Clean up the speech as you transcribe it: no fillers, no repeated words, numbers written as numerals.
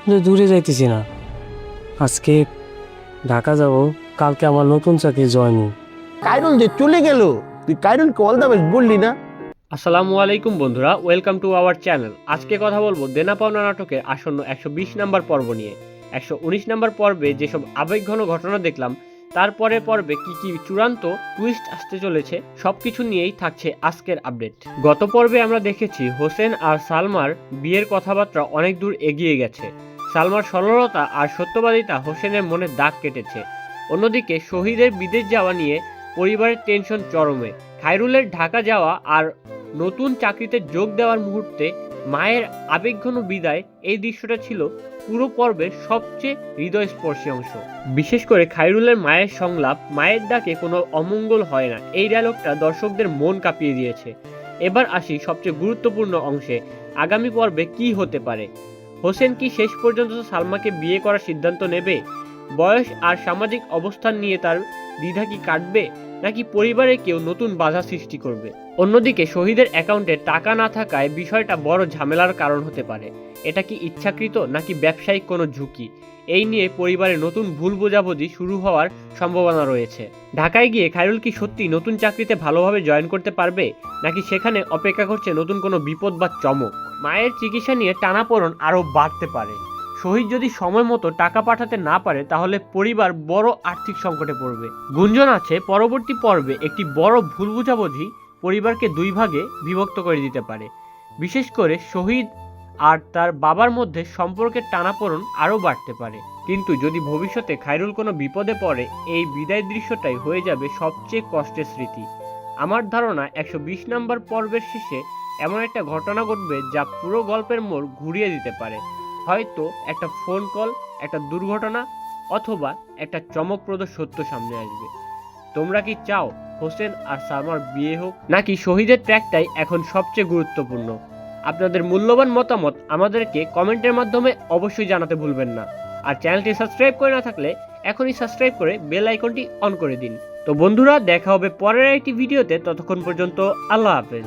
যে দূরে যাইতেছি না। আজকে ঢাকা যাব, কালকে আমার নতুন চাকরি জয়েনিং। কাইরুল যে চলে গেল, তুই কাইরুলকে অল দ্য বেস্ট বললি না? আসসালামু আলাইকুম বন্ধুরা, ওয়েলকাম টু আওয়ার চ্যানেল। আজকে কথা বলবো দেনা পাওনা নাটকের আসন্ন 120 নাম্বার পর্ব নিয়ে। 119 নাম্বার পর্বে যেসব আবেগঘন ঘটনা দেখলাম, তারপরে পর্বে কি কি চূড়ান্ত টুইস্ট আসতে চলেছে, সবকিছু নিয়েই থাকছে আজকের আপডেট। গত পর্বে আমরা দেখেছি হোসেন আর সালমার বিয়ের কথাবার্তা অনেক দূর এগিয়ে গেছে। সালমার সরলতা আর সত্যবাদিতা হোসেনের মনে দাগ কেটেছে। অন্যদিকে শহীদের বিদেশ যাওয়া নিয়ে পরিবারের টেনশন চরমে। খায়রুলের ঢাকা যাওয়া আর নতুন চাকরিতে যোগ দেওয়ার মুহূর্তে মায়ের আবেগঘন বিদায়, এই দৃশ্যটা ছিল পুরো পর্বের সবচেয়ে হৃদয়স্পর্শী অংশ। বিশেষ করে খায়রুলের মায়ের সংলাপ, মায়ের ডাকে কোনো অমঙ্গল হয় না, এই ডায়লগটা দর্শকদের মন কাঁপিয়ে দিয়েছে। এবার আসি সবচেয়ে গুরুত্বপূর্ণ অংশে। আগামী পর্বে কি হতে পারে? হোসেন কি শেষ পর্যন্ত সালমাকে বিয়ে করার সিদ্ধান্ত নেবে? বয়স আর সামাজিক অবস্থান নিয়ে তার দ্বিধা কি কাটবে, নাকি পরিবারে কেউ নতুন বাধা সৃষ্টি করবে? অন্যদিকে শহীদের অ্যাকাউন্টে টাকা না থাকায় বিষয়টা বড় ঝামেলার কারণ হতে পারে। এটা কি ইচ্ছাকৃত নাকি ব্যবসায়িক কোনো ঝুঁকি? এই নিয়ে পরিবারে নতুন ভুল বোঝাবুঝি শুরু হওয়ার সম্ভাবনা রয়েছে। ঢাকায় গিয়ে খায়রুল কি সত্যি নতুন চাকরিতে ভালোভাবে জয়েন করতে পারবে, নাকি সেখানে অপেক্ষা করছে নতুন কোনো বিপদ বা চমক? মায়ের চিকিৎসা নিয়ে টানাপোড়েন আরও বাড়তে পারে। শহীদ যদি সময় মতো টাকা পাঠাতে না পারে, তাহলে পরিবার বড় আর্থিক সংকটে পড়বে। গুঞ্জন আছে পরবর্তী পর্বে একটি বড় ভুল বোঝাবুঝি পরিবারকে দুই ভাগে বিভক্ত করে দিতে পারে। বিশেষ করে শহীদ আর তার বাবার মধ্যে সম্পর্কের টানাপোড়েন আরও বাড়তে পারে। কিন্তু যদি ভবিষ্যতে খায়রুল কোনো বিপদে পড়ে, এই বিদায় দৃশ্যটাই হয়ে যাবে সবচেয়ে কষ্টের স্মৃতি। আমার ধারণা 120 নাম্বার পর্বের শেষে এমন একটা ঘটনা ঘটবে যা পুরো গল্পের মোড় ঘুরিয়ে দিতে পারে। হয়তো একটা ফোন কল, একটা দুর্ঘটনা, অথবা একটা চমকপ্রদ সত্য সামনে আসবে। তোমরা কি চাও হোসেন আর সালমার বিয়ে হোক, নাকি শহীদের ট্র্যাকটাই এখন সবচেয়ে গুরুত্বপূর্ণ? আপনাদের মূল্যবান মতামত আমাদেরকে কমেন্টের মাধ্যমে অবশ্যই জানাতে ভুলবেন না। আর চ্যানেলটি সাবস্ক্রাইব করে না থাকলে এখনই সাবস্ক্রাইব করে বেল আইকনটি অন করে দিন। তো বন্ধুরা, দেখা হবে পরের একটি ভিডিওতে। ততক্ষণ পর্যন্ত আল্লাহ হাফেজ।